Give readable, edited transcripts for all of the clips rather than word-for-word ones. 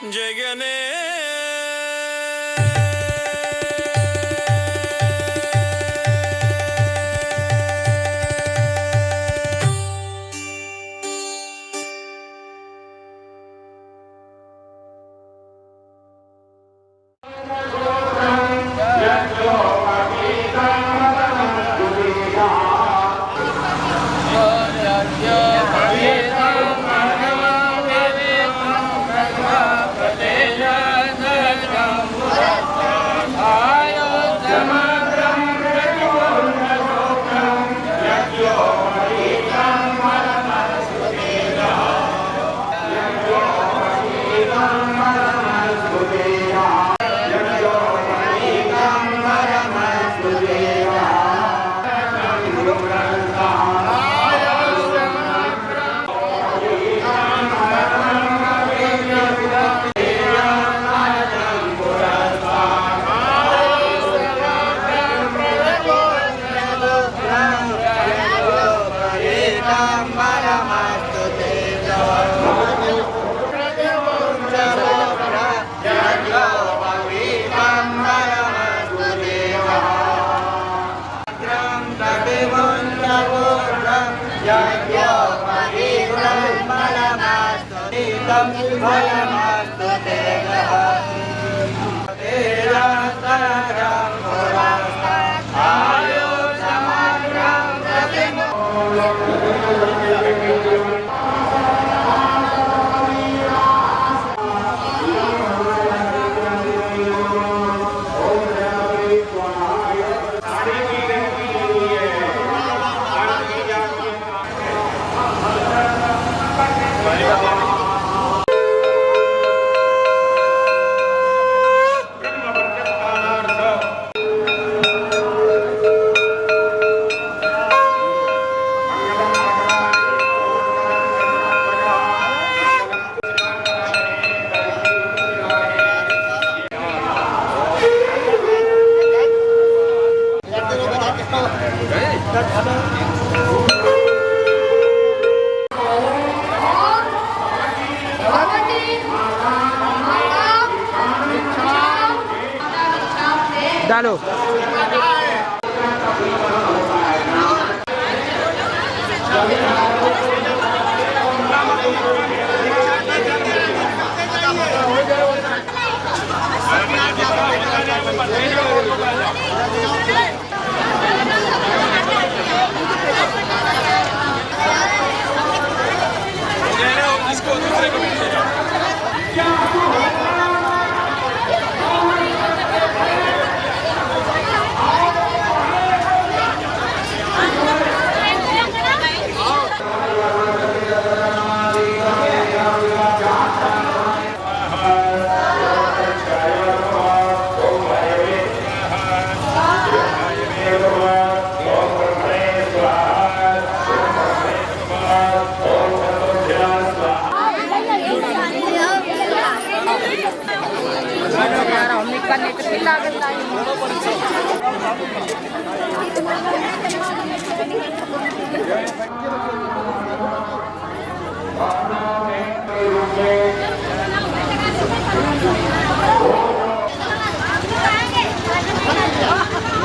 जय गणेश। डालो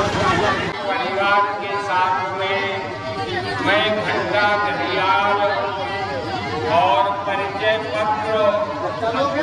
परिवार के साथ में मैं घंटा घड़ियाल और परिचय पत्र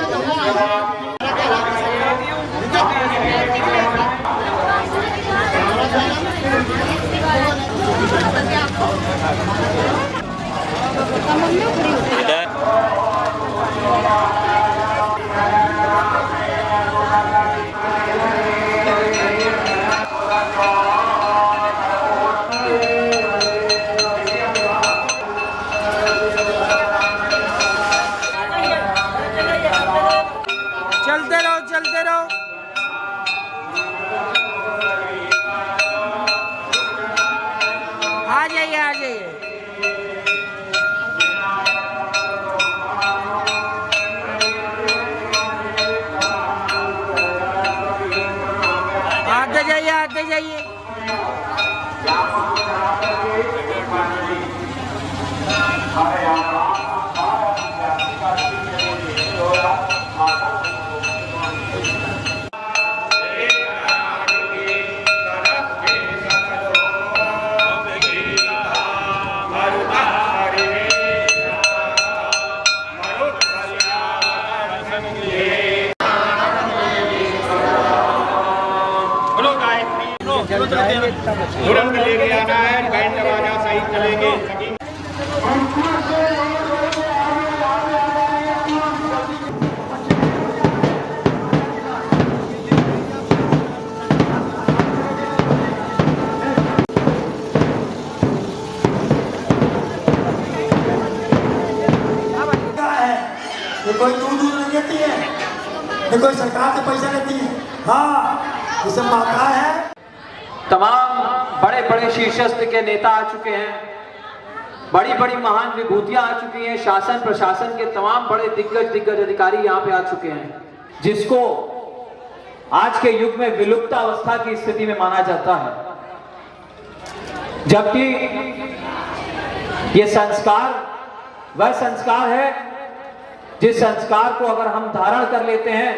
चलते रहो आ जाइए आ जाइए आते जाइए हमारे यहाँ तुरंत लेके आना है, बैंड बाजा सही चलेंगे सभी। ये कोई दूध नहीं देती है, ये कोई सरकार से पैसा लेती है। हाँ, ये सब माता है। तमाम बड़े बड़े शीर्षस्थ के नेता आ चुके हैं, बड़ी बड़ी महान विभूतियां आ चुकी हैं, शासन प्रशासन के तमाम बड़े दिग्गज अधिकारी यहाँ पे आ चुके हैं, जिसको आज के युग में विलुप्त अवस्था की स्थिति में माना जाता है। जबकि ये संस्कार वह संस्कार है जिस संस्कार को अगर हम धारण कर लेते हैं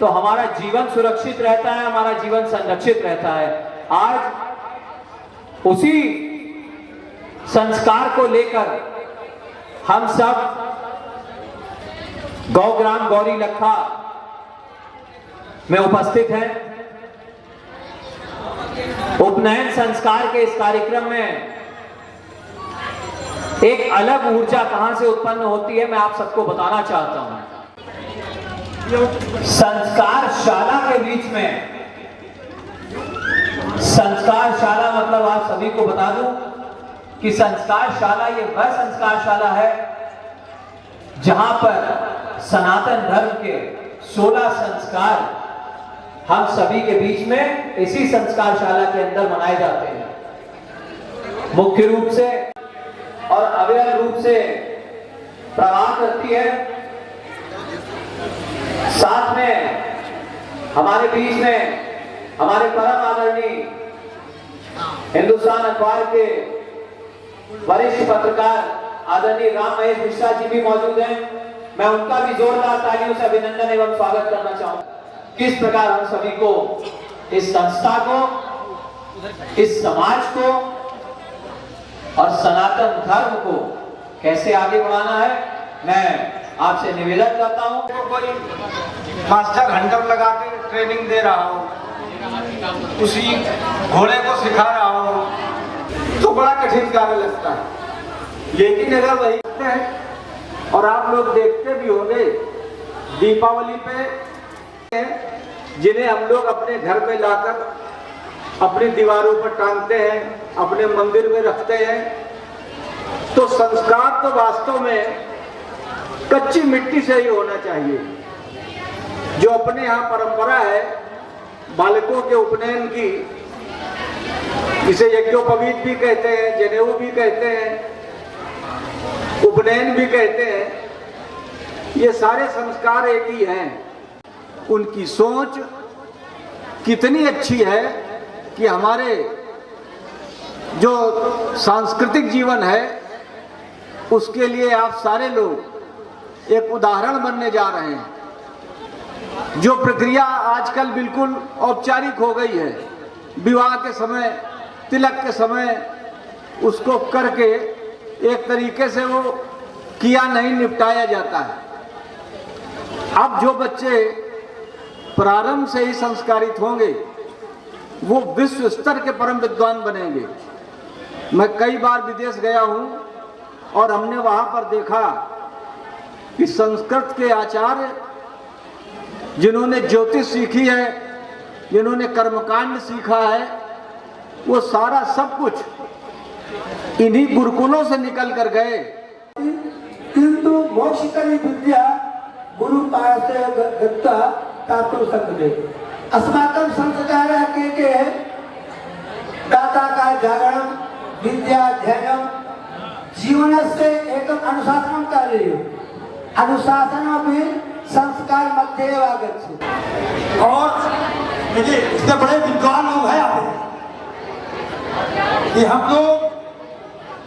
तो हमारा जीवन सुरक्षित रहता है, हमारा जीवन संरक्षित रहता है। आज उसी संस्कार को लेकर हम सब गौग्राम गौरी लखा में उपस्थित हैं। उपनयन संस्कार के इस कार्यक्रम में एक अलग ऊर्जा कहां से उत्पन्न होती है, मैं आप सबको बताना चाहता हूं। संस्कार शाला के बीच में, संस्कार शाला मतलब आप सभी को बता दूं कि संस्कार शाला ये वह संस्कार शाला है जहां पर सनातन धर्म के 16 संस्कार हम सभी के बीच में इसी संस्कार शाला के अंदर मनाए जाते हैं। मुख्य रूप से और अवैध रूप से प्रवाह करती है। साथ में हमारे बीच में हमारे परम आदरणीय हिंदुस्तान अखबार के वरिष्ठ पत्रकार आदरणीय राम महेश मिश्रा जी भी मौजूद हैं। मैं उनका भी जोरदार तालियों से अभिनंदन एवं स्वागत करना चाहूंगा। किस प्रकार हम सभी को, इस संस्था को, इस समाज को और सनातन धर्म को कैसे आगे बढ़ाना है, मैं आपसे निवेदन करता हूं। कोई मास्टर घंटों लगा के ट्रेनिंग दे रहा हो, उसी घोड़े को सिखा रहा हो, तो बड़ा कठिन कार्य लगता है। लेकिन अगर वही है, और आप लोग देखते भी होंगे दीपावली पे जिन्हें हम लोग अपने घर में लाकर अपनी दीवारों पर टांगते हैं, अपने मंदिर में रखते हैं, तो संस्कार तो वास्तव में कच्ची मिट्टी से ही होना चाहिए। जो अपने यहाँ परंपरा है बालकों के उपनयन की, इसे यज्ञोपवीत भी कहते हैं, जनेऊ भी कहते हैं, उपनयन भी कहते हैं, ये सारे संस्कार एक ही हैं। उनकी सोच कितनी अच्छी है कि हमारे जो सांस्कृतिक जीवन है उसके लिए आप सारे लोग एक उदाहरण बनने जा रहे हैं। जो प्रक्रिया आजकल बिल्कुल औपचारिक हो गई है, विवाह के समय, तिलक के समय उसको करके एक तरीके से वो किया नहीं निपटाया जाता है। अब जो बच्चे प्रारंभ से ही संस्कारित होंगे वो विश्व स्तर के परम विद्वान बनेंगे। मैं कई बार विदेश गया हूं और हमने वहां पर देखा कि संस्कृत के आचार्य जिन्होंने ज्योतिष सीखी है, जिन्होंने कर्मकांड सीखा है, वो सारा सब कुछ इन्हीं गुरुकुलों से निकल कर गए। किंतु मोक्षकरी विद्या गुरु पासे गत्वा तातो सकते। अस्माकं संस्कारः के दाता का जागरण विद्याध्ययनं जीवनस्य एकम् अनुशासनं कार्यं अनुशासनमपि संस्कार मध्ये एव आगच्छति। और देखिए इतने बड़े विद्वान लोग हैं आप, ये हम लोग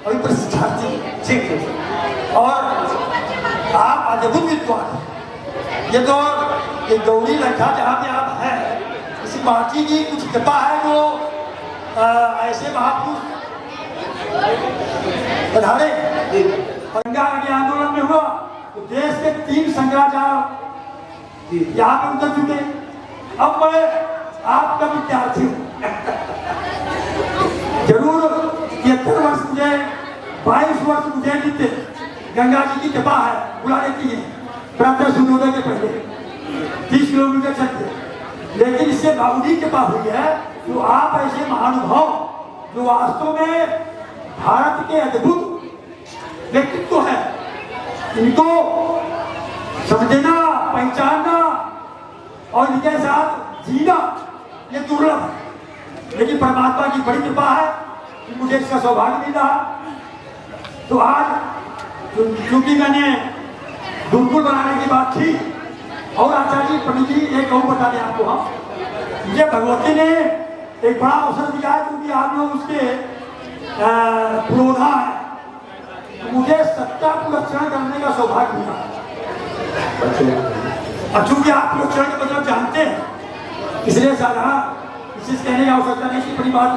अभी प्रशिक्षार्थी ठीक है, और आप अद्भुत विद्वान हैं। ये तो ये गौरी लखा जहाँ पे आप हैं, इसी माटी की कुछ कृपा है जो ऐसे महापुरुष पधारे। पंगा आंदोलन में हुआ तो देश के 3 शंकराचार्य यहाँ पे उतर चुके। अब मैं आपका विद्यार्थी हूँ 75 वर्ष मुझे 22 वर्ष मुझे नित्य गंगा जी की कृपा है, बुला लेती है प्रातः सूर्योदय के पहले 30 किलोमीटर चलते। लेकिन इससे बाबूजी की कृपा हुई है जो आप ऐसे महानुभाव जो वास्तव में भारत के अद्भुत व्यक्तित्व है, इनको समझना, पहचानना और इनके साथ जीना ये दुर्लभ है। लेकिन परमात्मा की बड़ी कृपा है कि मुझे इसका सौभाग्य मिला। तो आज क्योंकि मैंने गुरुकुल बनाने की बात थी और आचार्य जी पंडित जी एक और बता दें आपको, हम मुझे भगवती ने एक बड़ा अवसर दिया है क्योंकि आप लोग उसके पुरोधा है, तो मुझे सत्ता पुरस्कार करने का सौभाग्य मिला। और चूंकि आप पुरस्कार के मतलब जानते हैं इसलिए साधारण किसी से कहने की आवश्यकता नहीं कि बड़ी बात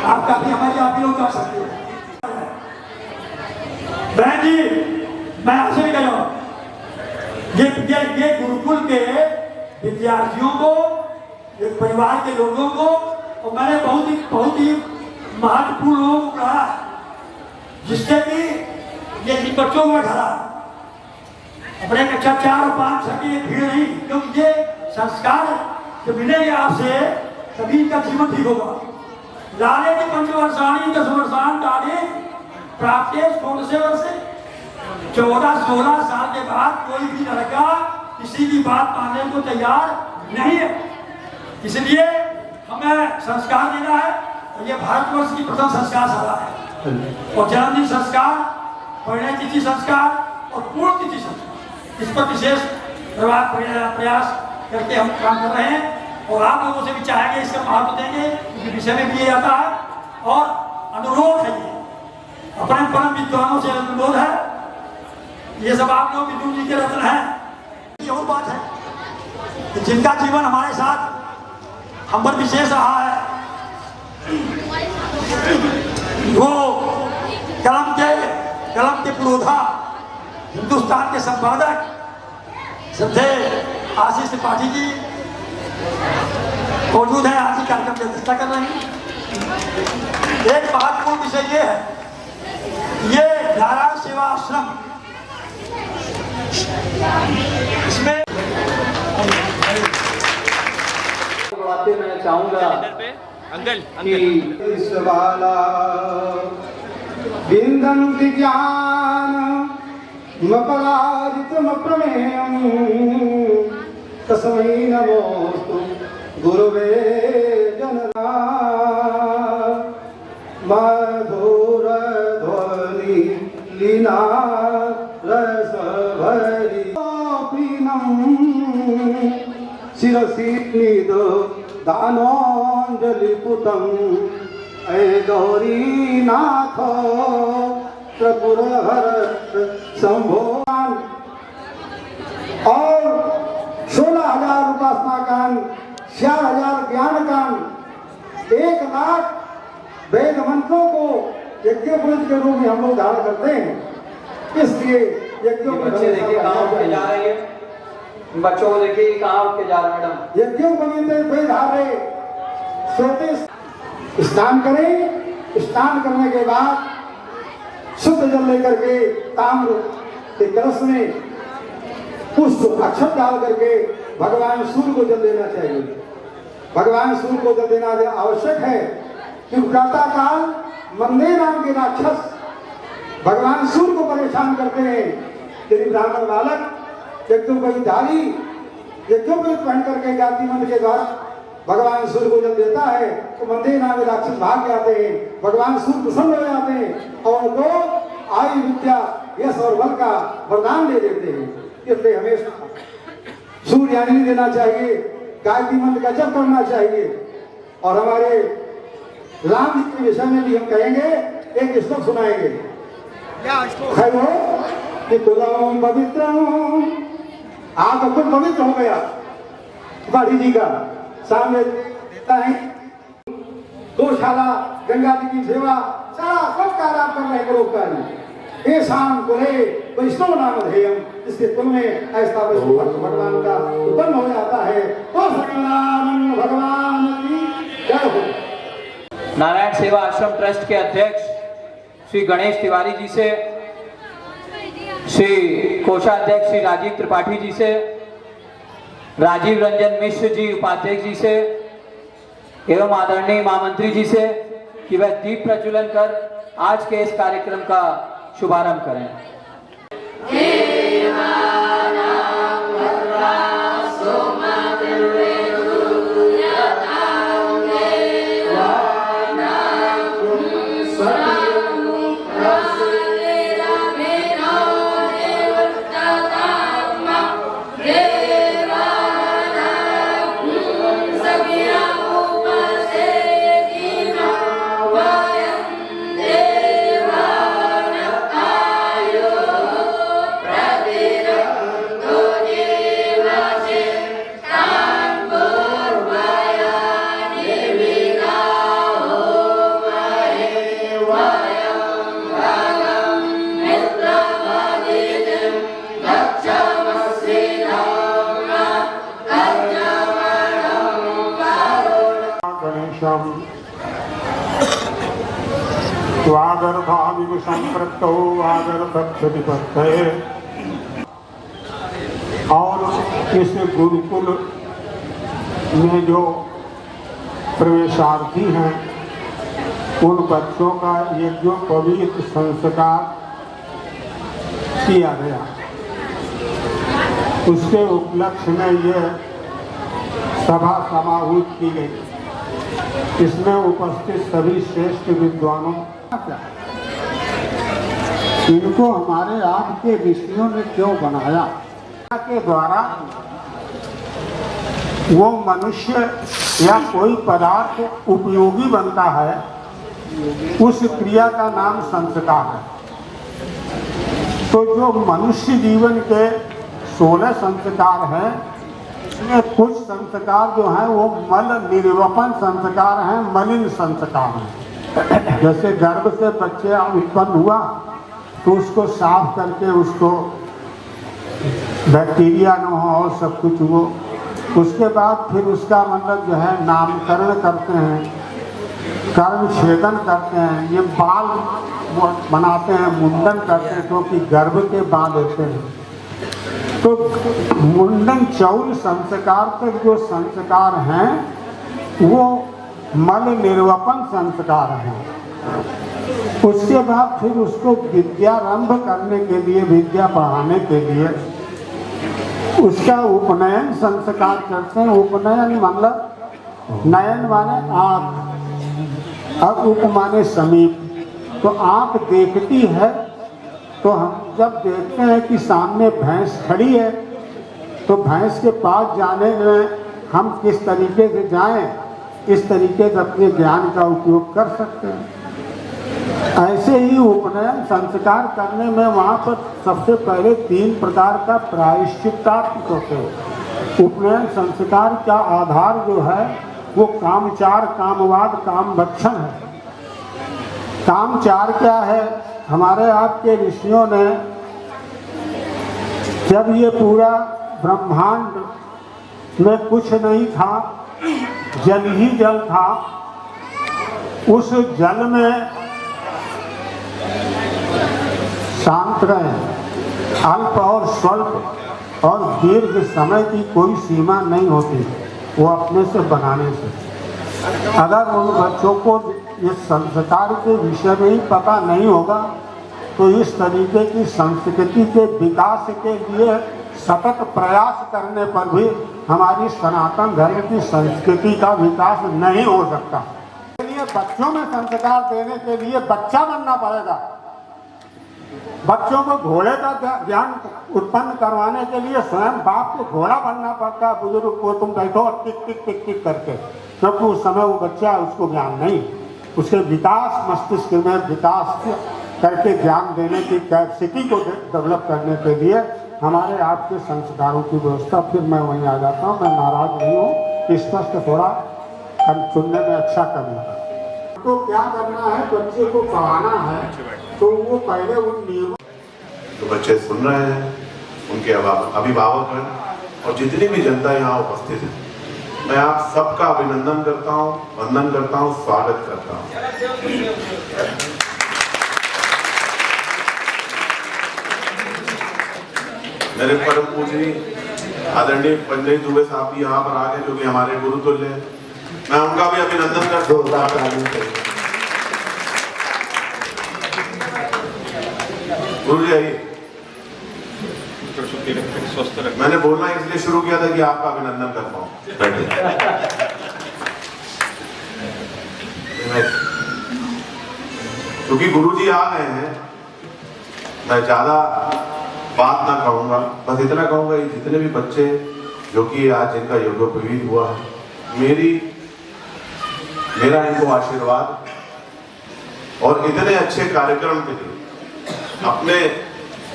आपका भी हमारी आप ही लोग कर सकते हैं। बहन जी मैं आपसे भी कह रहा हूँ ये गुरुकुल के विद्यार्थियों को, एक परिवार के लोगों को, और मैंने बहुत ही महत्वपूर्ण लोगों को कहा जिससे कि ये बच्चों को घरा अपने कक्षा 4 और 5 की भीड़ नहीं, क्योंकि ये संस्कार जो मिलेंगे आपसे तभी इनका जीवन ठीक होगा। लाले की 5 वर्षाणी 10 वर्षान डाले प्राप्त 16 वर्ष 14-16 साल के बाद कोई भी लड़का किसी की बात मानने को तैयार नहीं है। इसलिए हमें संस्कार देना है और ये भारतवर्ष की प्रथम संस्कार शाला है और जन्मदिन संस्कार, परिणय तिथि संस्कार और पूर्ण तिथि संस्कार, इस पर विशेष प्रयास करके हम काम कर रहे हैं और आप लोगों से भी चाहेंगे इसका महत्व देंगे क्योंकि विषय में भी ये आता है और अनुरोध है। ये अपने परम विद्वानों से अनुरोध है, ये सब आप लोग विदुर जी के रत्न हैं। ये और बात है कि जिनका जीवन हमारे साथ हम पर विशेष रहा है वो कलम के पुरोधा, हिंदुस्तान के संपादक श्रद्धे आशीष त्रिपाठी जी मौजूद है, आज ही कार्यक्रम की अध्यक्षता कर रहे हैं। एक महत्वपूर्ण विषय ये है, ये नारायण सेवा आश्रम इसमें मैं चाहूंगा कि बिंदन्ति ज्ञान मपराजितमप्रमेयम् तस्मै नमोस्तु गुरुवे जनना मधुर ध्वनि लीना रस भरी शिरसि निद दानोंजलि पुतम ऐ गौरी नाथ त्रिपुर हरत संभोगान और 16,000 उपासना कांड, 6,000 ज्ञान कांड, 1 लाख वेद मंत्रों को यज्ञोपवीत के रूप में हम लोग धारण करते हैं। इसलिए बच्चे देखिए कहाँ उठ के जा रहे हैं, बच्चों को देखिए कहाँ उठ के जा रहे हैं मैडम। यज्ञोपवीत धारे सोते स्नान करें, स्नान करने के बाद शुद्ध जल लेकर के ताम्र के कलश में पुष्प अक्षत डाल करके भगवान सूर्य को जल देना चाहिए। भगवान सूर्य को जल देना आवश्यक है क्योंकि प्रातः काल मंदे नाम के राक्षस भगवान सूर्य को परेशान करते हैं। यदि ब्राह्मण बालक यज्ञोपवीतधारी यज्ञोपवीत पहन करके जाति मंत्र के द्वारा भगवान सूर्य को जल देता है तो मंदे नाम के राक्षस भाग जाते हैं, भगवान सूर्य प्रसन्न हो जाते हैं और उनको आयु विद्या यश और बल का वरदान दे देते हैं। इसलिए हमेशा सूर्य यानी देना चाहिए, गायत्री मंत्र का जप करना चाहिए। और हमारे राम जी के विषय में भी हम कहेंगे, एक श्लोक सुनाएंगे। कि कुलम पवित्र, आपका कुल पवित्र हो गया। बाड़ी जी का सामने देता है, गौशाला, गंगा जी की सेवा, सारा सब कार्य आप कर रहे परोपकारी। ये शाम कुले वैष्णव नाम ध्येयम, इसके कुल में ऐसा वैष्णव भक्त भगवान का उत्पन्न हो जाता है। तो सच्चिदानंद भगवान की जय हो। नारायण सेवा आश्रम ट्रस्ट के अध्यक्ष श्री गणेश तिवारी जी से, श्री कोषाध्यक्ष श्री राजीव त्रिपाठी जी से, राजीव रंजन मिश्र जी उपाध्यक्ष जी से एवं आदरणीय महामंत्री जी से कि वह दीप प्रज्वलन कर आज के इस कार्यक्रम का शुभारंभ करें। स्वागर्भाविव संपृक्तौ वागर्भक्षतिपत्तये। और इस गुरुकुल में जो प्रवेशार्थी हैं उन बच्चों का ये जो पवित्र संस्कार किया गया, उसके उपलक्ष्य में ये सभा समाहूत की गई। इसमें उपस्थित सभी श्रेष्ठ विद्वानों, इनको हमारे आपके ऋषियों ने क्यों बनाया, के द्वारा वो मनुष्य या कोई पदार्थ उपयोगी बनता है, उस क्रिया का नाम संस्कार है। तो जो मनुष्य जीवन के 16 संस्कार हैं, इसमें कुछ संस्कार जो हैं वो मल निर्वपन संस्कार हैं, मलिन संस्कार हैं। जैसे गर्भ से बच्चे उत्पन्न हुआ तो उसको साफ करके उसको बैक्टीरिया न हो और सब कुछ वो, उसके बाद फिर उसका मतलब जो है नामकरण करते हैं, कर्म छेदन करते हैं, ये बाल बनाते हैं, मुंडन करते हैं, क्योंकि गर्भ के बाद होते हैं। तो मुंडन चौल संस्कार तक जो संस्कार हैं वो मल निर्वपन संस्कार हैं। उसके बाद फिर उसको विद्यारंभ करने के लिए, विद्या पढ़ाने के लिए उसका उपनयन संस्कार करते हैं। उपनयन मतलब नयन माने आँख, अब उप माने समीप। तो आँख देखती है, तो हम जब देखते हैं कि सामने भैंस खड़ी है तो भैंस के पास जाने में हम किस तरीके से जाएं, इस तरीके से अपने ज्ञान का उपयोग कर सकते हैं। ऐसे ही उपनयन संस्कार करने में वहाँ पर सबसे पहले 3 प्रकार का प्रायश्चित्तात्मक होते हैं। उपनयन संस्कार का आधार जो है वो कामचार, कामवाद, कामभक्षण है। कामचार क्या है? हमारे आपके ऋषियों ने जब ये पूरा ब्रह्मांड में कुछ नहीं था, जल ही जल था, उस जल में शांत रहे, अल्प और स्वल्प और दीर्घ समय की कोई सीमा नहीं होती, वो अपने से बनाने से। अगर उन बच्चों को इस संस्कार के विषय में ही पता नहीं होगा तो इस तरीके की संस्कृति के विकास के लिए सतत प्रयास करने पर भी हमारी सनातन धर्म की संस्कृति का विकास नहीं हो सकता। इसलिए बच्चों में संस्कार देने के लिए बच्चा बनना पड़ेगा। बच्चों को घोड़े का ज्ञान उत्पन्न करवाने के लिए स्वयं बाप को घोड़ा बनना पड़ता है। बुजुर्ग को तुम बैठो टिक टिक टिक टिक करके, क्योंकि उस समय वो बच्चा, उसको ज्ञान नहीं, उसके विकास, मस्तिष्क में विकास करके ज्ञान देने की कैपेसिटी को डेवलप करने के लिए हमारे आपके संस्कारों की व्यवस्था। फिर मैं वहीं आ जाता हूँ, मैं नाराज नहीं हूँ, स्पष्ट थोड़ा सुनने में अच्छा करना है। तो क्या करना है, बच्चे को पढ़ाना है, तो वो पहले उन नियमों, तो बच्चे सुन रहे हैं, उनके अभिभावक हैं और जितनी भी जनता यहाँ उपस्थित है, मैं आप सबका अभिनंदन करता हूँ, वंदन करता हूँ, स्वागत करता हूँ। मेरे परम पूजनीय आदरणीय पंडित दुबे साहब भी यहाँ पर आ गए, जो कि हमारे गुरु तुल्य हैं। मैं उनका भी अभिनंदन करता हूँ। गुरु जी आइए। मैंने बोलना इसलिए शुरू किया था कि आपका अभिनंदन कर पाऊँ। क्योंकि गुरु जी आ गए हैं, मैं ज्यादा बात ना कहूँगा, बस इतना कहूँगा कि जितने भी बच्चे जो कि आज जिनका यज्ञोपवीत हुआ है, मेरा इनको आशीर्वाद और इतने अच्छे कार्यक्रम के लिए अपने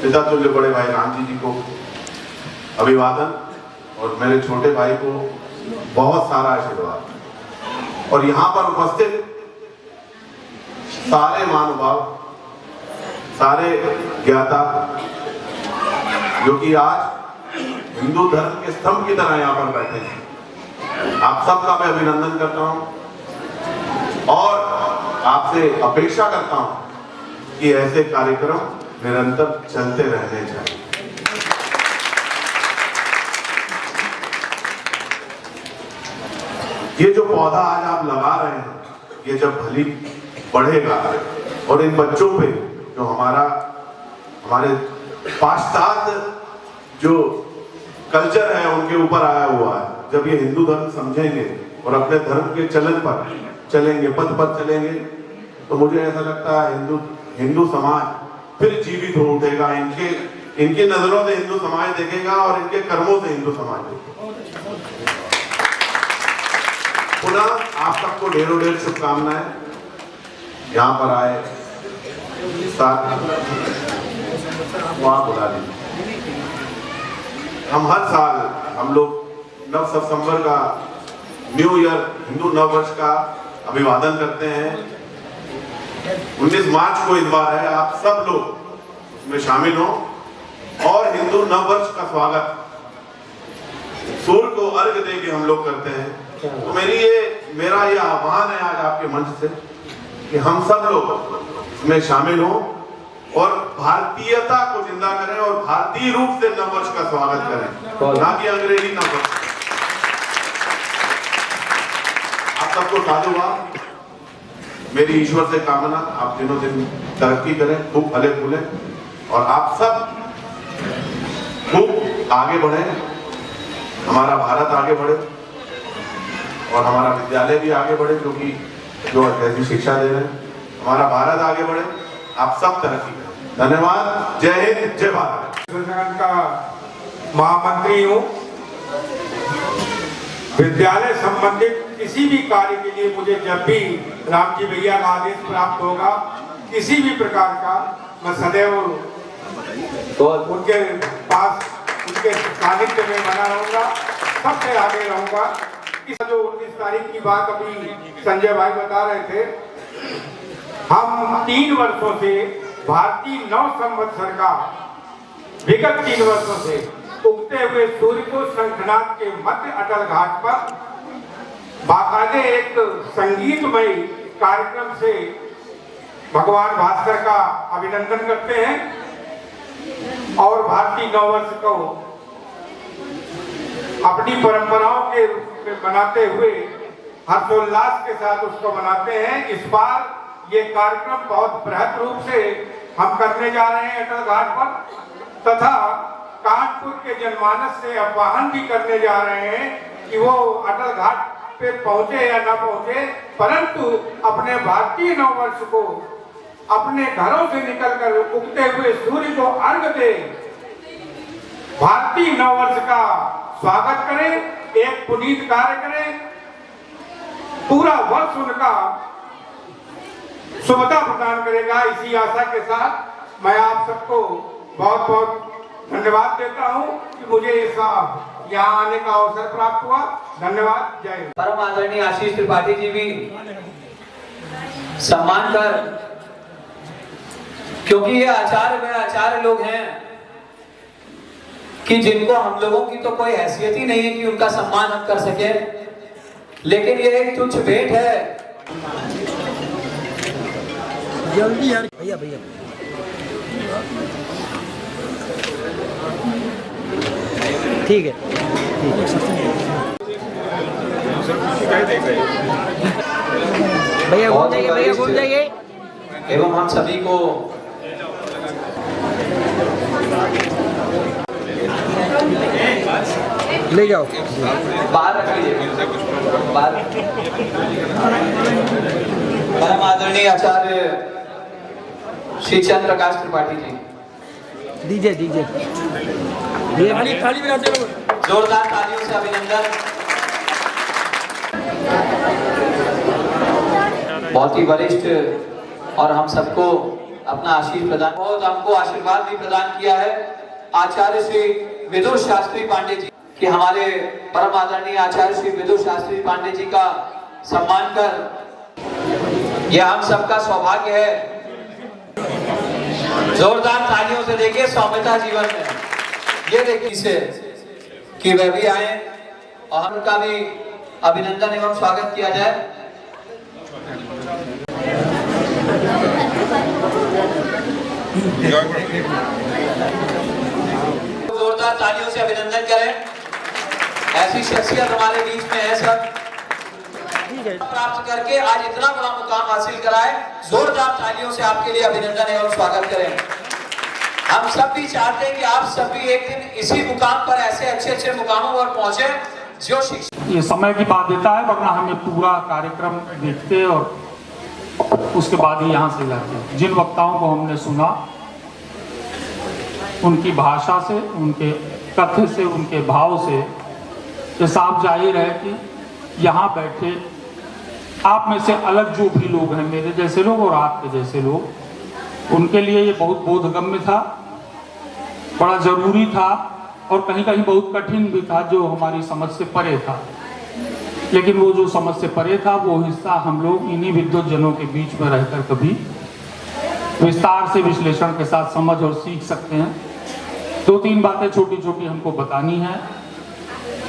पिता तुल्य बड़े भाई राम जी को अभिवादन और मेरे छोटे भाई को बहुत सारा आशीर्वाद। और यहाँ पर उपस्थित सारे महानुभाव, सारे ज्ञाता जो कि आज हिंदू धर्म के स्तंभ की तरह यहाँ पर बैठे हैं, आप सबका मैं अभिनंदन करता हूँ और आपसे अपेक्षा करता हूँ कि ऐसे कार्यक्रम निरंतर चलते रहने चाहिए। ये जो पौधा आज आप लगा रहे हैं, ये जब भली बढ़ेगा और इन बच्चों पे जो हमारे पाश्चात्य जो कल्चर है उनके ऊपर आया हुआ है, जब ये हिंदू धर्म समझेंगे और अपने धर्म के चलन पर चलेंगे, पथ पर चलेंगे, तो मुझे ऐसा लगता है हिंदू समाज फिर जीवित हो उठेगा। इनकी नजरों से हिंदू समाज देखेगा और इनके कर्मों से हिंदू समाज देखेगा। पुनः आप सबको ढेरों ढेर शुभकामनाएं। यहाँ पर आए वहां बुला लीजिए। हम हर साल हम लोग नव सितंबर का न्यू ईयर हिंदू नव वर्ष का अभिवादन करते हैं। 19 मार्च को इस बार है, आप सब लोग उसमें शामिल हो और हिंदू नव वर्ष का स्वागत सूर्य को अर्घ दे के हम लोग करते हैं। तो मेरा ये आह्वान है आज आपके मंच से कि हम सब लोग इसमें शामिल हों और भारतीयता को जिंदा करें और भारतीय रूप से नव वर्ष का स्वागत करें, ना कि अंग्रेजी नव वर्ष। आप सबको साधुवाद। मेरी ईश्वर से कामना आप दिनों दिन तरक्की करें, खूब फले फूले और आप सब खूब आगे बढ़े, हमारा भारत आगे बढ़े और हमारा विद्यालय भी आगे बढ़े, क्योंकि जो ऐसी शिक्षा दे रहे हैं, हमारा भारत आगे बढ़े, आप सब तरक्की करें। धन्यवाद। जय हिंद, जय भारत। संगठन का महामंत्री हूँ। विद्यालय संबंधित किसी भी कार्य के लिए मुझे जब भी राम जी भैया का आदेश प्राप्त होगा, किसी भी प्रकार का, मैं सदैव उनके पास उनके सानिध्य में बना रहूंगा, सबसे आगे रहूंगा। इस जो 19 तारीख की बात अभी संजय भाई बता रहे थे, हम 3 वर्षों से भारतीय नव संवत्सर का विगत 3 वर्षों से उगते हुए सूर्य को शंखनाद के मध्य अटल घाट पर बाकायदे एक संगीतमय कार्यक्रम से भगवान भास्कर का अभिनंदन करते हैं और भारतीय नववर्ष को अपनी परंपराओं के रूप में मनाते हुए हर्षोल्लास के साथ उसको मनाते हैं। इस बार ये कार्यक्रम बहुत बृहद रूप से हम करने जा रहे हैं अटल घाट पर, तथा कानपुर के जनमानस से आह्वान भी करने जा रहे हैं कि वो अटल घाट पे पहुंचे या ना पहुंचे, परंतु अपने भारतीय नववर्ष को अपने घरों से निकलकर उगते हुए सूर्य को अर्घ दे भारतीय नववर्ष का स्वागत करें, एक पुनीत कार्य करें, पूरा वर्ष उनका शुभता प्रदान करेगा। इसी आशा के साथ मैं आप सबको बहुत बहुत धन्यवाद देता हूं कि मुझे यहाँ आने का अवसर प्राप्त हुआ। धन्यवाद। जय हिंद। परम आदरणीय आशीष त्रिपाठी जी भी सम्मान कर, क्योंकि ये आचार्य लोग हैं कि जिनको हम लोगों की तो कोई हैसियत ही नहीं है कि उनका सम्मान हम कर सके, लेकिन ये एक तुच्छ भेंट है। जल्दी यार भैया भैया ठीक है। भैया घूम जाइए, भैया घूम जाइए। एवं हम सभी को ले जाओ, बाहर रख लीजिए, बाहर। परम आदरणीय आचार्य श्री चंद्र प्रकाश त्रिपाठी जी, दीजिए दीजिए। ये थाली में रख दो। जोरदार तालियों से अभिनंदन। बहुत ही वरिष्ठ और हम सबको अपना आशीष प्रदान, बहुत हमको आशीर्वाद भी प्रदान किया है आचार्य श्री विदुर शास्त्री पांडे जी, कि हमारे परम आदरणीय आचार्य श्री विदुर शास्त्री पांडे जी का सम्मान कर यह हम सबका सौभाग्य है। जोरदार तालियों से देखिए सौम्यता जीवन में, ये देखिए इसे कि वह भी आए और हम उनका भी अभिनंदन एवं स्वागत किया जाए। जोरदार तालियों से अभिनंदन करें। ऐसी शख्सियत हमारे बीच में है सब, प्राप्त करके आज इतना बड़ा मुकाम हासिल कराए। जोरदार तालियों से आपके लिए अभिनंदन एवं स्वागत करें। हम सब भी चाहते हैं कि आप सब भी एक दिन इसी मुकाम पर ऐसे अच्छे अच्छे मुकामों पर पहुंचे जो शिक्षा। ये समय की बात देता है, वरना हम ये पूरा कार्यक्रम देखते और उसके बाद ही यहाँ से जाते हैं। जिन वक्ताओं को हमने सुना, उनकी भाषा से, उनके कथ्य से, उनके भाव से ये साफ जाहिर है कि यहाँ बैठे आप में से अलग जो भी लोग हैं, मेरे जैसे लोग और आपके जैसे लोग, उनके लिए ये बहुत बोधगम्य था, बड़ा जरूरी था और कहीं कहीं बहुत कठिन भी था, जो हमारी समझ से परे था। लेकिन वो जो समझ से परे था वो हिस्सा हम लोग इन्हीं विद्वत जनों के बीच में रहकर कभी विस्तार से विश्लेषण के साथ समझ और सीख सकते हैं। दो तीन बातें छोटी छोटी हमको बतानी है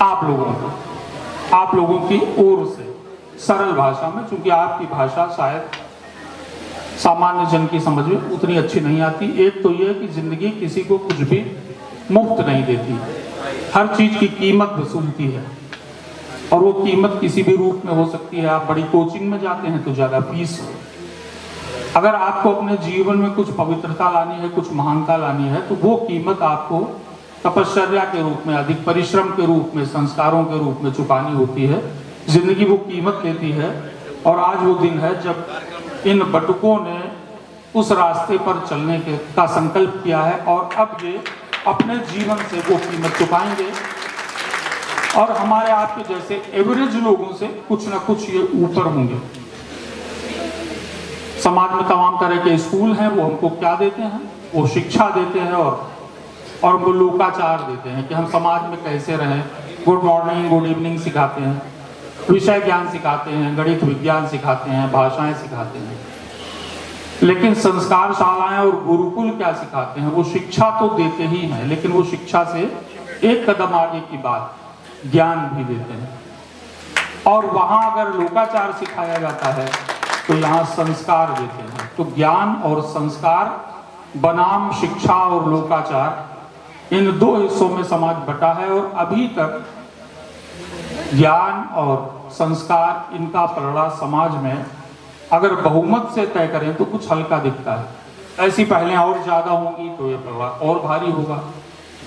आप लोगों को, आप लोगों की ओर से सरल भाषा में, क्योंकि आपकी भाषा शायद सामान्य जन की समझ में उतनी अच्छी नहीं आती। एक तो ये कि जिंदगी किसी को कुछ भी मुफ्त नहीं देती, हर चीज की कीमत वसूलती है और वो कीमत किसी भी रूप में हो सकती है। आप बड़ी कोचिंग में जाते हैं तो ज़्यादा फीस, अगर आपको अपने जीवन में कुछ पवित्रता लानी है, कुछ महानता लानी है, तो वो कीमत आपको तपश्चर्या के रूप में, अधिक परिश्रम के रूप में, संस्कारों के रूप में चुकानी होती है। जिंदगी वो कीमत लेती है और आज वो दिन है जब इन बटुकों ने उस रास्ते पर चलने का संकल्प किया है और अब ये अपने जीवन से वो कीमत चुकाएंगे और हमारे आपके जैसे एवरेज लोगों से कुछ ना कुछ ये ऊपर होंगे। समाज में तमाम तरह के स्कूल हैं, वो हमको क्या देते हैं? वो शिक्षा देते हैं और हमको लोकाचार देते हैं कि हम समाज में कैसे रहें। गुड मॉर्निंग, गुड इवनिंग सिखाते हैं, विषय ज्ञान सिखाते हैं, गणित विज्ञान सिखाते हैं, भाषाएं सिखाते हैं। लेकिन संस्कार शालाएं और गुरुकुल क्या सिखाते हैं? वो शिक्षा तो देते ही हैं, लेकिन वो शिक्षा से एक कदम आगे की बात ज्ञान भी देते हैं। और वहां अगर लोकाचार सिखाया जाता है तो यहाँ संस्कार देते हैं। तो ज्ञान और संस्कार बनाम शिक्षा और लोकाचार, इन दो हिस्सों में समाज बटा है और अभी तक ज्ञान और संस्कार, इनका पलड़ा समाज में अगर बहुमत से तय करें तो कुछ हल्का दिखता है। ऐसी पहले और ज्यादा होंगी तो ये पलड़ा और भारी होगा।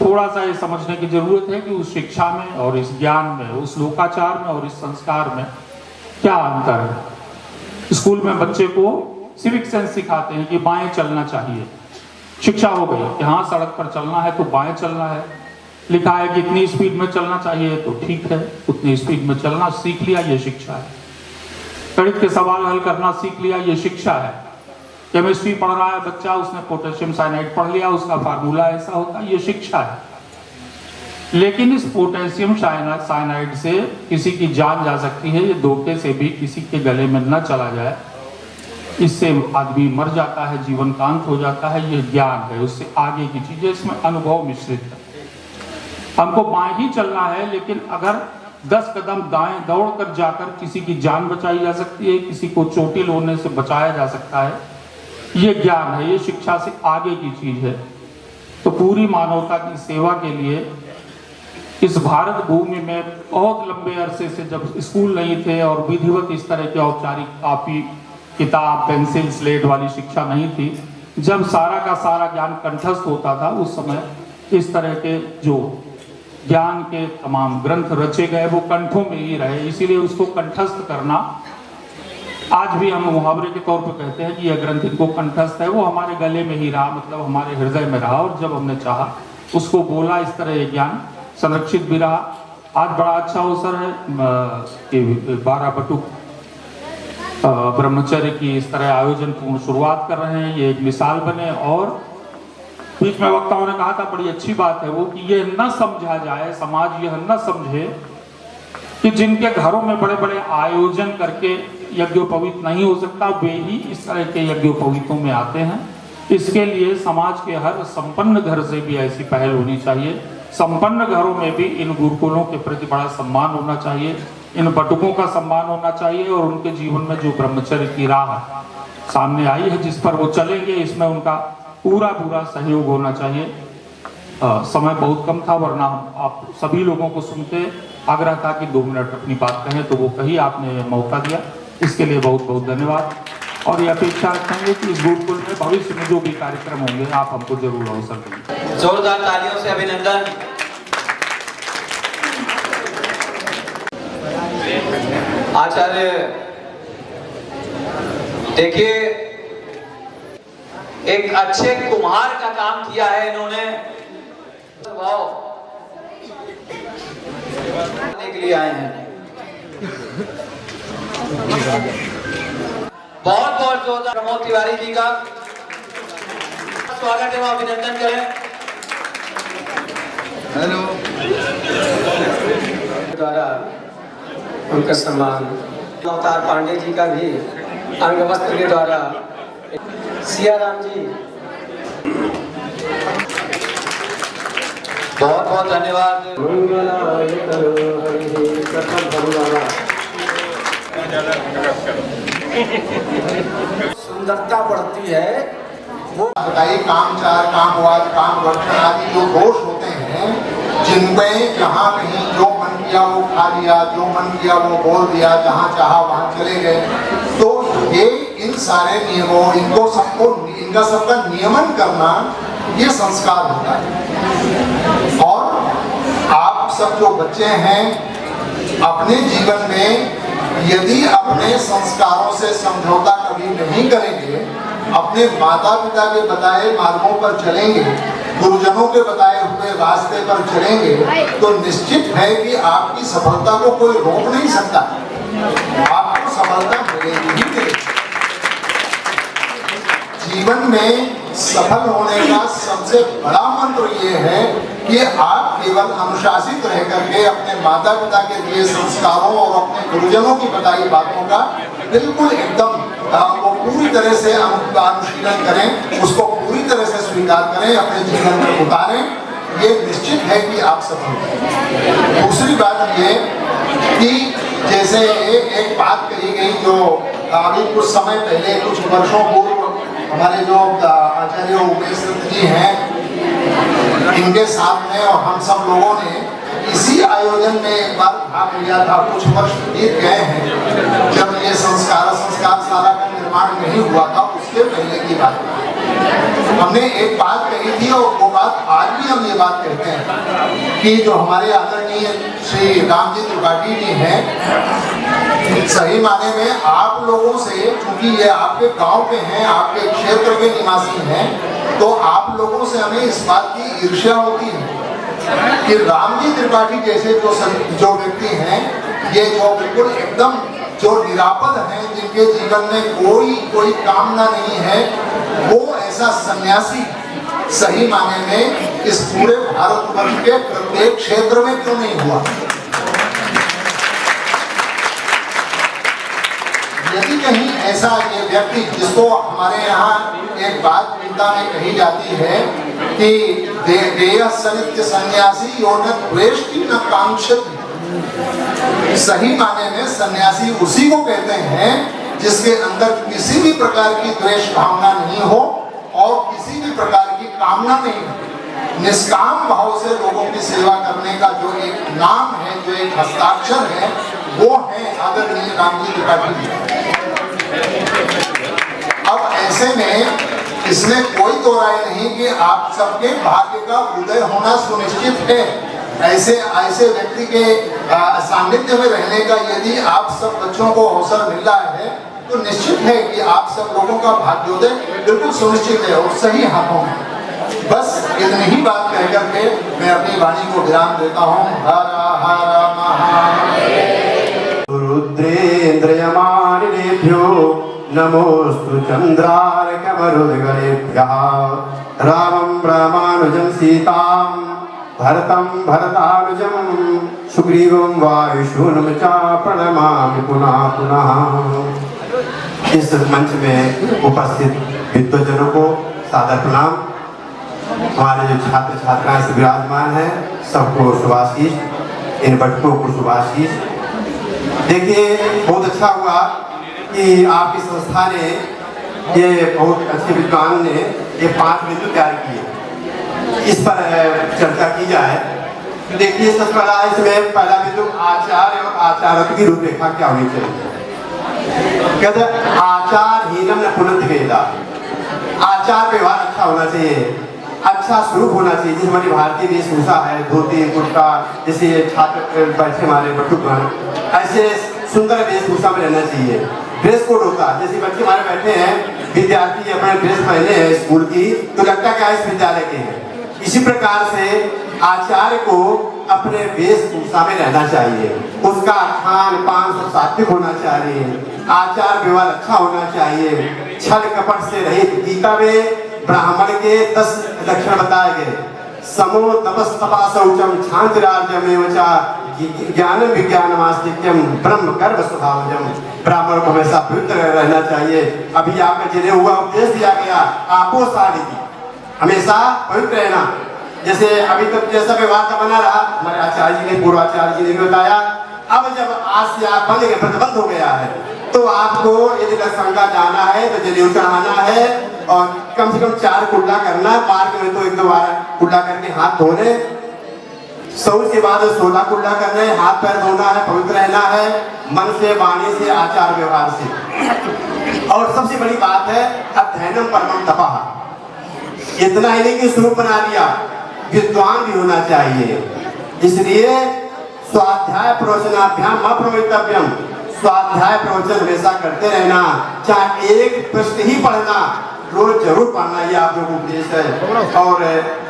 थोड़ा सा ये समझने की जरूरत है कि उस शिक्षा में और इस ज्ञान में, उस लोकाचार में और इस संस्कार में क्या अंतर है। स्कूल में बच्चे को सिविक सेंस सिखाते हैं कि बाएं चलना चाहिए, शिक्षा हो गई कि हाँ सड़क पर चलना है तो बाएं चलना है। लिखा है कि इतनी स्पीड में चलना चाहिए तो ठीक है, उतनी स्पीड में चलना सीख लिया, ये शिक्षा है। गणित के सवाल हल करना सीख लिया, ये शिक्षा है। केमिस्ट्री पढ़ रहा है बच्चा, उसने पोटेशियम साइनाइड पढ़ लिया, उसका फार्मूला ऐसा होता है, ये शिक्षा है। लेकिन इस पोटेशियम साइनाइड से किसी की जान जा सकती है, ये धोखे से भी किसी के गले में न चला जाए, इससे आदमी मर जाता है, जीवन का अंत हो जाता है। ये ज्ञान है, उससे आगे की चीजें, इसमें अनुभव मिश्रित है। हमको बाएं ही चलना है, लेकिन अगर 10 कदम दाएं दौड़कर जाकर किसी की जान बचाई जा सकती है, किसी को चोटिल होने से बचाया जा सकता है, ये ज्ञान है, ये शिक्षा से आगे की चीज है। तो पूरी मानवता की सेवा के लिए इस भारत भूमि में बहुत लंबे अरसे से जब स्कूल नहीं थे और विधिवत इस तरह के औपचारिक कॉपी किताब पेंसिल स्लेट वाली शिक्षा नहीं थी, जब सारा का सारा ज्ञान कंठस्थ होता था, उस समय इस तरह के जो ज्ञान के तमाम ग्रंथ रचे गए वो कंठों में ही रहे। इसीलिए उसको कंठस्थ करना, आज भी हम मुहावरे के तौर पर कहते हैं कि यह ग्रंथ इनको कंठस्थ है, वो हमारे गले में ही रहा, मतलब हमारे हृदय में रहा, और जब हमने चाहा उसको बोला, इस तरह ये ज्ञान संरक्षित भी रहा। आज बड़ा अच्छा अवसर है कि 12 बटुक ब्रह्मचर्य की इस तरह आयोजन पूर्ण शुरुआत कर रहे हैं, ये एक मिसाल बने। और बीच में वक्ताओं ने कहा था, बड़ी अच्छी बात है वो, कि ये न समझा जाए, समाज यह न समझे कि जिनके घरों में बड़े बड़े आयोजन करके यज्ञोपवीत नहीं हो सकता, वे ही इस तरह के यज्ञोपवीतों में आते हैं। इसके लिए समाज के हर संपन्न घर से भी ऐसी पहल होनी चाहिए। संपन्न घरों में भी इन गुरुकुलों के प्रति बड़ा सम्मान होना चाहिए, इन बटुकों का सम्मान होना चाहिए, और उनके जीवन में जो ब्रह्मचर्य की राह सामने आई है, जिस पर वो चलेंगे, इसमें उनका पूरा सहयोग होना चाहिए। समय बहुत कम था, वरना आप सभी लोगों को सुनते आग्रह था कि 2 मिनट अपनी बात कहें, तो वो कही, आपने मौका दिया, इसके लिए बहुत बहुत धन्यवाद। और ये अपेक्षा रखेंगे कि इस गुरुकुल में भविष्य में जो भी कार्यक्रम होंगे आप हमको जरूर अवसर देंगे। जोरदार तालियों से अभिनंदन। आचार्य, देखिए एक अच्छे कुम्हार का काम किया है इन्होंने, के लिए आए हैं। बहुत बहुत जोरदार प्रमोद तिवारी जी का स्वागत है, अभिनंदन करें। हेलो। द्वारा उनका सम्मान अवतार पांडे जी का भी अंग वस्त्र के द्वारा, सियाराम जी बहुत बहुत धन्यवाद। सुंदरता बढ़ती है। वो बताइए, कामचार, कामवाद, कामवर्षण आदि जो दोष होते हैं, जिनमें जहाँ कहीं जो मन किया वो खा लिया, जो मन किया वो बोल दिया, जहाँ चाहा वहाँ चले गए, तो ये इन सारे नियमों, इनको सबको, इनका सबका नियमन करना ये संस्कार होता है। और आप सब जो बच्चे हैं, अपने जीवन में यदि अपने संस्कारों से समझौता कभी नहीं करेंगे, अपने माता पिता के बताए मार्गों पर चलेंगे, गुरुजनों के बताए हुए रास्ते पर चलेंगे, तो निश्चित है कि आपकी सफलता को कोई रोक नहीं सकता, आपको सफलता मिलेगी ही मिलेगी। जीवन में सफल होने का सबसे बड़ा मंत्र ये है कि आप केवल अनुशासित रह करके अपने माता पिता के दिए संस्कारों और अपने गुरुजनों की बताई बातों का बिल्कुल एकदम वो पूरी तरह से अनुशीलन करें, उसको पूरी तरह से स्वीकार करें, अपने जीवन में उतारें, ये निश्चित है कि आप सफल होंगे। दूसरी बात ये कि जैसे एक बात कही गई जो अभी कुछ समय पहले, कुछ वर्षों पूर्व हमारे जो आचार्य उमेश दत्त जी हैं, इनके साथ में और हम सब लोगों ने इसी आयोजन में एक बार भाग लिया था, कुछ वर्ष बीत गए हैं, जब ये संस्कार शाला का निर्माण नहीं हुआ था, उसके पहले की बात हमने एक बात कही थी, और वो बात आज भी हम ये बात कहते हैं कि जो हमारे आदरणीय श्री रामजी त्रिपाठी जी हैं, सही माने में आप लोगों से, क्योंकि ये आपके गांव के हैं, आपके क्षेत्र के निवासी हैं, तो आप लोगों से हमें इस बात की ईर्ष्या होती है कि रामजी त्रिपाठी जैसे जो व्यक्ति हैं, ये जो बिल्कुल एकदम जो निरापद हैं, जिनके जीवन में कोई कामना नहीं है, वो ऐसा सन्यासी सही माने में इस पूरे भारतवर्ष के प्रत्येक क्षेत्र में क्यों नहीं हुआ। यदि कहीं ऐसा ये व्यक्ति, जिसको हमारे यहाँ एक बात गीता में कही जाती है कि देह सनित्य सन्यासी यो न द्वेष्टि न कांक्षति, सही माने में सन्यासी उसी को कहते हैं जिसके अंदर किसी भी प्रकार की द्वेष भावना नहीं हो और किसी भी प्रकार की कामना नहीं हो। निष्काम भाव से लोगों की सेवा करने का जो एक नाम है, जो एक हस्ताक्षर है, वो है आदरणीय रामजी त्रिपाठी जी। अब ऐसे में इसमें कोई दो राय नहीं कि आप सबके भाग्य का उदय होना सुनिश्चित है। ऐसे व्यक्ति के सानिध्य में रहने का यदि आप सब बच्चों को अवसर मिल रहा है तो निश्चित है कि आप सब लोगों का भाग्योदय बिल्कुल सुनिश्चित है और सही हाथों में। बस इतनी ही बात कह करके मैं अपनी वाणी को विराम देता हूँ। हर हर महादेव। रुद्रेन्द्रयमानिभ्यो नमोस्तु चन्द्रार्कमरुद्गणेभ्यः। रामं रामानुजं सीतां भरतं भरतानुजं सुग्रीवं वायुशूनं च प्रणमामि पुनः पुनः। इस मंच में उपस्थित विद्वजनों को सादर प्रणाम। हमारे जो छात्र छात्राएं से विराजमान हैं सबको शुभाशीष, इन बच्चों को शुभाशीष। देखिए बहुत अच्छा हुआ कि आपकी संस्था ने ये बहुत अच्छे विद्वान ने ये 5 बिंदु तैयार किए, इस पर चर्चा की जाए। तो देखिए सबसे पहला इसमें पहला बिंदु आचार्य और आचार्य की रूपरेखा क्या होनी चाहिए। कहते आचारहीनम न पुनन्ति वेदा। आचार व्यवहार अच्छा होना चाहिए, अच्छा स्वरूप होना चाहिए। जिस हमारी भारतीय वेशभूषा है, धोती कुर्ता, जैसे छात्र बैठे हमारे बटुकन, ऐसे सुंदर वेशभूषा में रहना चाहिए। ड्रेस कोड होता है, जैसे बच्चे हमारे बैठे हैं, विद्यार्थी अपने ड्रेस पहने हैं स्कूल की, तो लगता क्या इस विद्यालय के हैं। इसी प्रकार से आचार्य को अपने वेशभूषा में रहना चाहिए, उसका खान पान सब सात्विक होना चाहिए, आचार व्यवहार अच्छा होना चाहिए, छल कपट से रहित। गीता में ब्राह्मण के 10 लक्षण बताए गए। समो तपस्तपा शौचम क्षांतिरार्जमेव च ज्ञानम विज्ञानमास्तिक्यम ब्रह्म कर्म स्वभावजम। ब्राह्मण को हमेशा पवित्र रहना चाहिए। अभी आपका जिन्हें हुआ उपदेश दिया गया आपो साड़ी हमेशा पवित्र रहना। जैसे अभी तक जैसा व्यवहार का बना रहा, हमारे आचार्य जी ने, पूर्वाचार्य जी ने भी बताया। अब जब आज से आप बन गए, प्रतिबद्ध हो गया है, तो आपको यदि गंगा जाना है तो जनेऊ चढ़ाना है और कम से कम 4 कुल्ला करना। पार्क में तो 1-2 बार कुल्ला करके हाथ धोने, शौच के बाद 16 कुल्ला करना है, हाथ पैर धोना है, पवित्र रहना है, मन से, वाणी से, आचार व्यवहार से। और सबसे बड़ी बात है अध्ययनम परमम तपः। इतना ही नहीं कि स्वरूप बना दिया, विद्वान भी होना चाहिए। इसलिए स्वाध्याय प्रवचनाभ्याम अप्रमितव्यम। स्वाध्याय प्रवचन हमेशा करते रहना, चाहे एक प्रश्न ही पढ़ना, रोज जरूर पढ़ना, ये आप लोगों को उपदेश है। और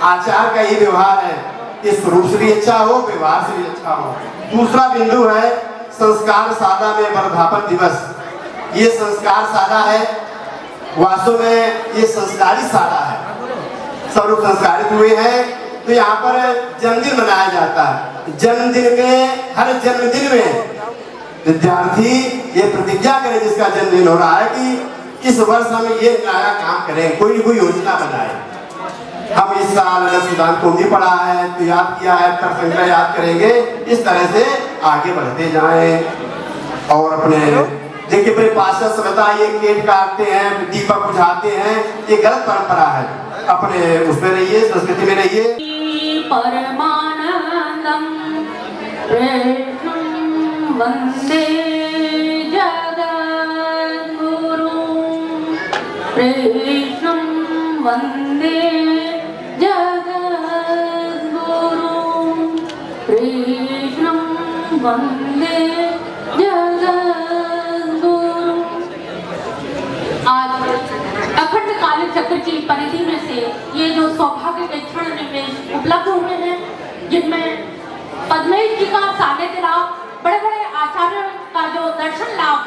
आचार का ही व्यवहार है कि स्वरूप से भी अच्छा हो, व्यवहार से भी अच्छा हो। दूसरा बिंदु है संस्कार सादा में वर्धापन दिवस। ये संस्कार सादा है, वास्तव में ये संस्कारी सादा है। सब लोग संस्कारित हुए हैं तो यहाँ पर जन्मदिन मनाया जाता है। जन्मदिन में, हर जन्मदिन में विद्यार्थी ये प्रतिज्ञा करे जिसका जन्मदिन हो रहा है कि इस वर्ष हम ये नया काम करें, कोई न कोई योजना बनाए। हम इस साल सिद्धांत को भी पढ़ा है तो याद किया है, तर्कसंग्रह याद करेंगे, इस तरह से आगे बढ़ते जाएं। और अपने देखिए अपने पार्षद सभ्यता ये केक काटते हैं, दीपक बुझाते हैं, ये गलत परंपरा है। अपने उसमें रहिए, संस्कृति में रहिए। परमानंदम कृष्णं वंदे जगद्गुरुं कृष्णं वंदे जगद्गुरुं कृष्णं वंदे जगद्गुरुं। आज अखंड काल चक्र की परिधि में से ये जो सौभाग्य के क्षण निमेश उपलब्ध हुए हैं, जिनमें पद्मेश जी का सानिध्य लाभ, बड़े बड़े आचार्य का जो दर्शन लाभ,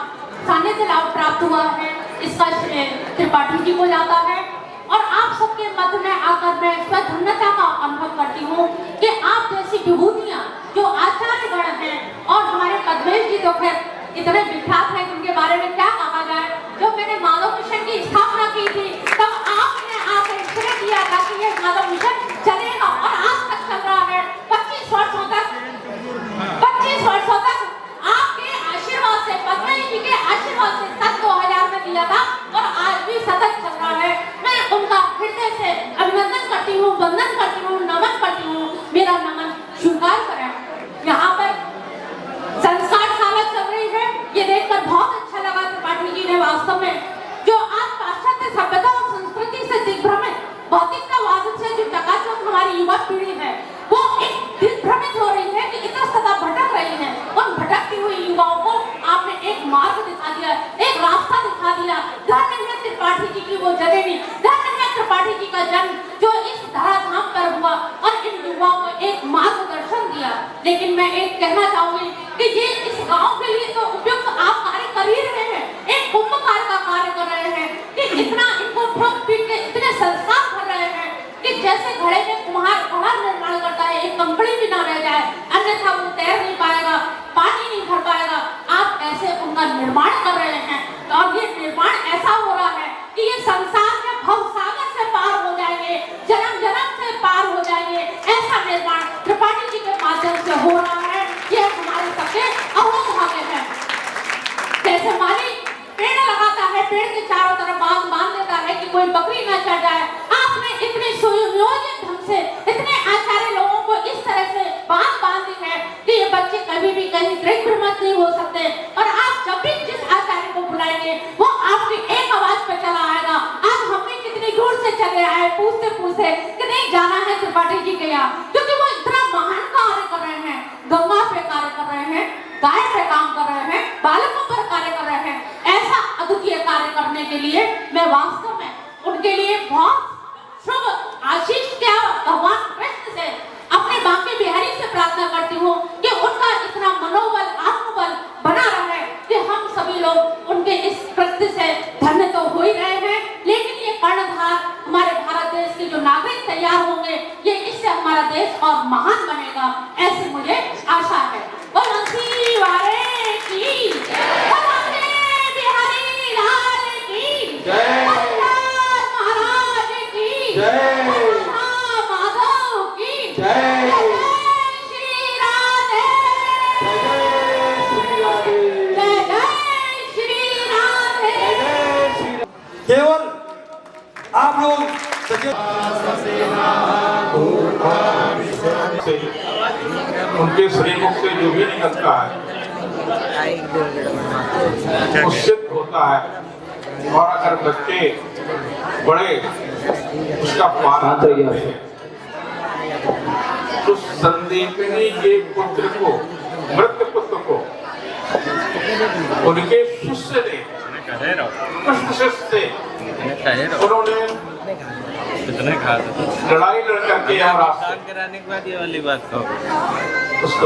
सानिध्य लाभ प्राप्त हुआ है, इसका श्रेय त्रिपाठी जी को जाता है। और आप सबके मध्य में आकर मैं स्वधन्यता का अनुभव करती हूँ कि आप जैसी विभूतियाँ जो आचार्य गण हैं, और हमारे पद्मेश जी तो खैर इतने विख्यात हैं कि उनके बारे में क्या कहा जाए। जो मैंने माधव मिशन की स्थापना की थी तब आपने आकर श्रेय दिया था कि ये माधव मिशन चलेगा, और आज तक चल रहा है। 25 वर्षों तक आपके आशीर्वाद से, पद्मेश जी के आशीर्वाद से सन 2000 में दिया था और आज भी सतत चल रहा है। मैं उनका हृदय से अभिनंदन करती हूँ, वंदन करती हूँ, वास्तव में जो आज पाश्चात्य सभ्यता और संस्कृति से दिग्भ्रमित भौतिकतावाद से जो चकाचौंध हमारी युवा पीढ़ी है, वो एक दिग्भ्रमित हो रही है कि इतस्ततः भटक रही है। उन भटकती हुई युवाओं को आपने एक मार्ग दिखा दिया, एक रास्ता दिखा दिया। धन्य त्रिपाठी जी की वो जननी, धन्य त्रिपाठी जी का जन्म जो इस धराधाम पर हुआ और इन युवाओं को एक मार्गदर्शन दिया। लेकिन मैं एक कहना चाहूंगी कि ये इस गांव के लिए तो उपयुक्त आप कार्य कर ही रहे हैं, एक कुंभ कार्य का कार्य कर रहे हैं कि इतना इनको ठोक पीट के इतने संस्कार भर रहे हैं कि जैसे घड़े में कुम्हार घड़ा निर्माण करता है, एक कंकड़ी भी ना रह जाए, अन्यथा वो तैर नहीं पाएगा, पानी नहीं भर पाएगा। आप ऐसे उनका निर्माण कर रहे हैं और ये निर्माण ऐसा हो रहा है कि ये संसार में भवसागर से पार हो जाएंगे, जन्म जन्म से पार हो जाएंगे। ऐसा निर्माण त्रिपाठी जी के माध्यम से हो रहा है। ये हमारे सबके अहोम भाग्य है। जैसे माली पेड़ लगाता है, पेड़ के चारों तरफ बांध बांध देता है कि कोई बकरी न चढ़ जाए। आपने इतने सुयोजित ढंग से इतने आचार्य लोगों को इस तरह से बांध दी है कि ये बच्चे कभी भी कहीं दिग्भ्रमित नहीं हो सकते। और आप जब भी जिस आचार्य को बुलाएंगे वो आपकी एक आवाज पे चला आएगा। आज हमने कितनी दूर से चले आए पूछते पूछते कि नहीं जाना है त्रिपाठी जी के यहाँ, क्योंकि वो इतना महान कार्य कर रहे हैं। गंगा पे कार्य कर रहे हैं, गाय पे काम कर रहे हैं, बालकों पर कार्य कर रहे हैं। ऐसा अद्वितीय कार्य करने के लिए मैं वास्तव में उनके लिए बहुत शुभ आशीष क्या भगवान कृष्ण से अपने बांके बिहारी से प्रार्थना करती हूँ कि उनका इतना मनोबल आत्मबल बना रहे कि हम सभी लोग उनके इस कृत्य से धन्य तो हो ही रहे हैं, लेकिन ये कर्णधार हमारे भारत देश के जो नागरिक तैयार होंगे, ये इससे हमारा देश और महान बनेगा, ऐसी मुझे आशा है। बंसी वाले की बिहारी लाल की जय, महाराज की जय, माधव की जय, श्री राधे जय, जय श्री राधे। केवल आप लोग उनके श्रीमुख से जो भी निकलता है वो सिद्ध होता है। और अगर बच्चे बड़े उसका पालन करते हैं तो संदीपनी के पुत्र को, मृत पुत्र को उनके शिष्य ने, कृष्ण शिष्य से उन्होंने लड़ाई लड़ करके और कराने के बाद ये वाली बात उसको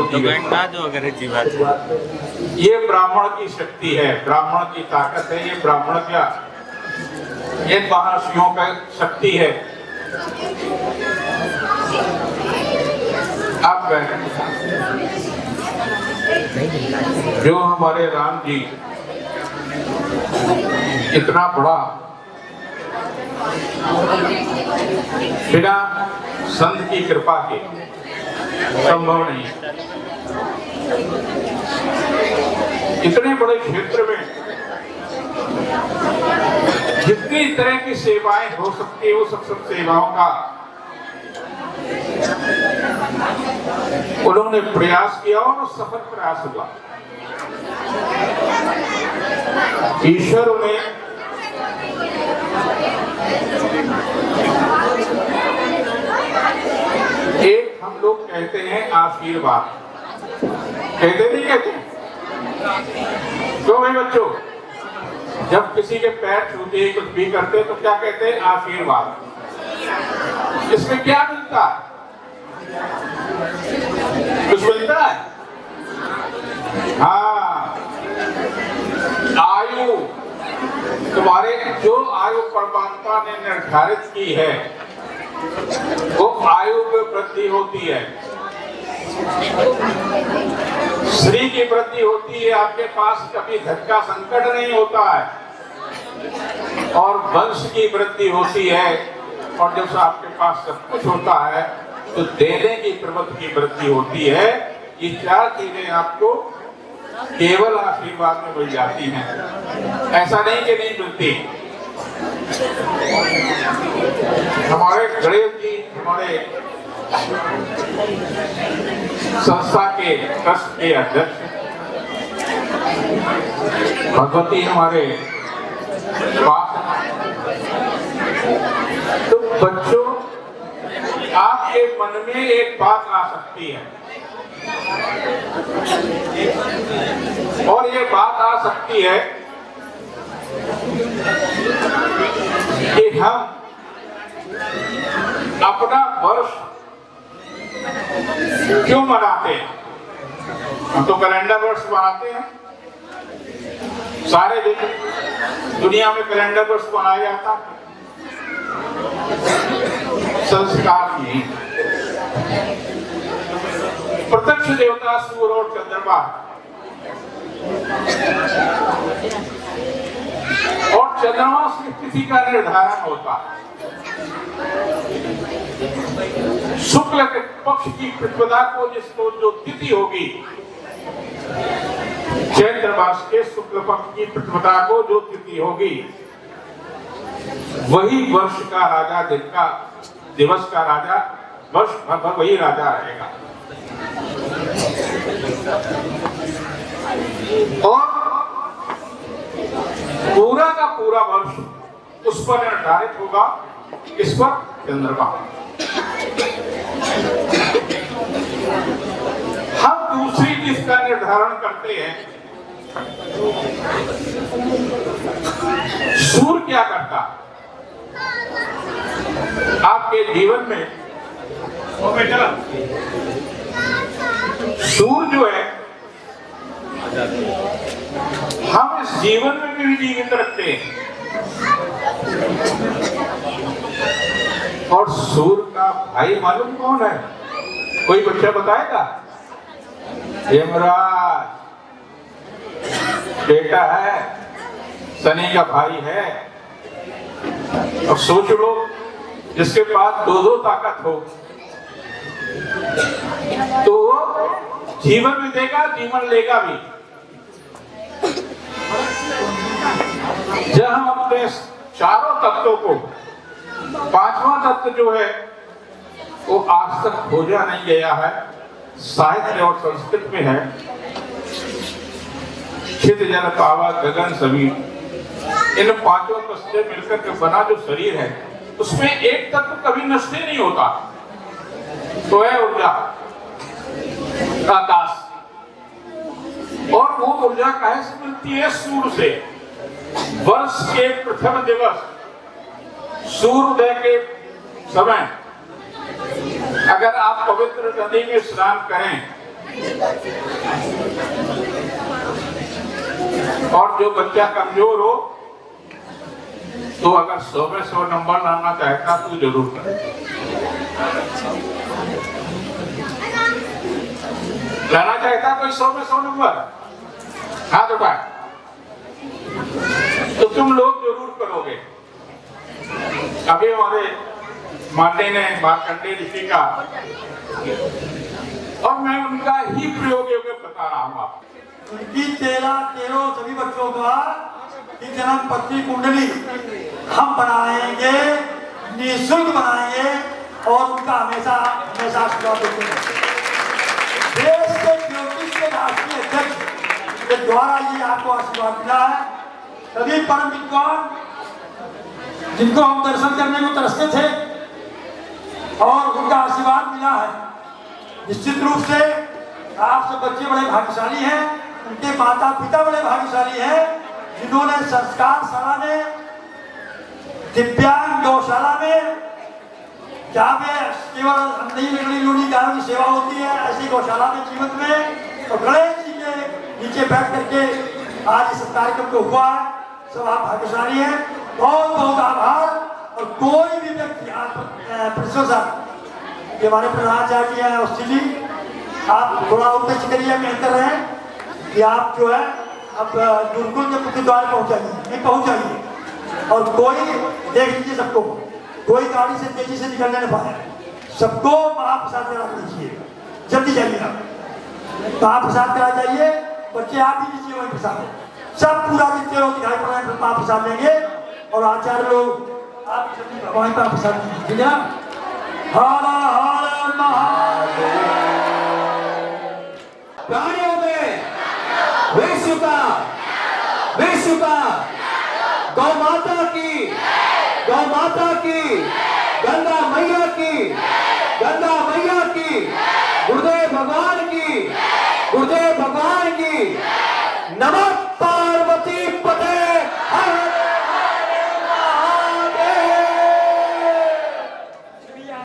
ये ब्राह्मण की शक्ति है, ब्राह्मण की ताकत है, ये ब्राह्मण का, ये महर्षियों का शक्ति है। अब जो हमारे राम जी इतना बड़ा बिना संत की कृपा के संभव नहीं। इतने बड़े क्षेत्र में जितनी तरह की सेवाएं हो सकती है वो सब सेवाओं का उन्होंने प्रयास किया और सफल प्रयास हुआ। ईश्वर उन्हें एक हम लोग कहते हैं आशीर्वाद, कहते नहीं कहते? क्यों भाई बच्चों, जब किसी के पैर छूते कुछ भी करते तो क्या कहते हैं? आशीर्वाद। इसमें क्या मिलता है? कुछ मिलता है? हाँ, आयु, तुम्हारे जो आयु परमात्मा ने निर्धारित की है वो आयु में वृद्धि होती है, श्री की वृद्धि होती है, आपके पास कभी धक्का संकट नहीं होता है, और वंश की वृद्धि होती है, और जब से आपके पास सब कुछ होता है तो देने की प्रवृत्ति की वृद्धि होती है। ये चार चीजें आपको केवल आशीर्वाद में मिल जाती हैं, ऐसा नहीं कि नहीं मिलती। हमारे गणेश जी हमारे संस्था के ट्रस्ट के अध्यक्ष, भगवती हमारे तो बच्चों, आपके मन में एक बात आ सकती है, और ये बात आ सकती है कि हम अपना वर्ष क्यों मनाते हैं। हम तो कैलेंडर वर्ष मनाते हैं, सारे दुनिया में कैलेंडर वर्ष मनाया जाता है। संस्कार नहीं, प्रत्यक्ष देवता सूर्य और चंद्रमा और चंद्रमा की तिथि का निर्धारण होता है। शुक्ल के पक्ष की प्रतिपदा को जिसको जो तिथि होगी, चैत्र मास के शुक्ल पक्ष की प्रतिपदा को जो तिथि होगी, वही वर्ष का राजा, दिन का दिवस का राजा, वर्ष भर वही राजा रहेगा। और पूरा का पूरा वर्ष उस पर निर्धारित होगा, इस पर चंद्रमा। हम दूसरी चीज का निर्धारण करते हैं। सूर्य क्या करता आपके जीवन में? ओ बेटा, सूर्य जो है हम इस जीवन में भी जीवित रखते हैं, और सूर्य का भाई मालूम कौन है? कोई बच्चा बताएगा? यमराज बेटा है, शनि का भाई है। अब सोच लो, जिसके पास दो ताकत हो तो वो जीवन भी देगा, जीवन लेगा भी। जब हम अपने चारों तत्वों को, पांचवा तत्व जो है वो आज तक खोजा नहीं गया है, साहित्य और संस्कृत में है। क्षित जल पावा गगन सभी, इन पांचों तत्व से मिलकर के बना जो शरीर है, उसमें एक तत्व कभी नष्ट ही नहीं होता, तो है ऊर्जा, आकाश। और वो ऊर्जा कहाँ से मिलती है? सूर्य से। वर्ष के प्रथम दिवस सूर्योदय के समय अगर आप पवित्र नदी में स्नान करें, और जो बच्चा कमजोर हो तो अगर 100 में 100 नंबर लाना चाहता तो जरूर करें। लाना चाहता कोई 100 में 100 नंबर? हाँ तो बात, तो तुम लोग जरूर करोगे। अभी हमारे माते ने मार्कंडेय ऋषि का, और मैं उनका ही प्रयोग बता रहा हूँ आपको। उनकी 13 सभी बच्चों का कि जन्म पत्री कुंडली हम बनाएंगे, निःशुल्क बनाएंगे, और उनका हमेशा आशीर्वाद देते हैं। देश के ज्योतिष के राष्ट्रीय अध्यक्ष के द्वारा ये आपको आशीर्वाद मिला है। सभी परम विद्वान जिनको हम दर्शन करने को तरसते थे, और उनका आशीर्वाद मिला है। निश्चित रूप से आप सब बच्चे बड़े भाग्यशाली हैं, उनके माता पिता बड़े भाग्यशाली हैं, जिन्होंने संस्कार शाला में, दिव्यांग गौशाला में, जहाँ पे केवल नई लकड़ी लूनी गायों की सेवा होती है, ऐसी गौशाला में जीवन में, और गणेश जी के नीचे बैठ करके आज इस कार्यक्रम को हुआ है। सब आप भाग्यशाली हैं, बहुत बहुत आभार। और कोई भी व्यक्ति प्रोफेसर ये हमारे प्रधानाचार्य जी हैं ऑस्ट्रेली, आप थोड़ा उपेक्ष करिए, बेहतर है कि आप जो है अब गुरुकुल के मुख्य द्वार पहुंच जाइए, और कोई देख लीजिए, सबको कोई गाड़ी से तेजी से निकलने नहीं पाए, सबको महाप्रसाद करा दीजिए, जल्दी जाइए आप महाप्रसाद करा जाइए। बच्चे आप भी लीजिए वही प्रसाद, सब पूरा जितने लोग दिखाई पड़ रहे हैं महाप्रसाद लेंगे, और आचार्य लोग आप वहीं पर प्रसाद दीजिए। हर हर महादेव। प्राणियों में विश्व का गौ माता की, गौ माता की, गंगा मैया की, गंगा मैया की, गुरुदेव भगवान की, गुरुदेव भगवान की। नमः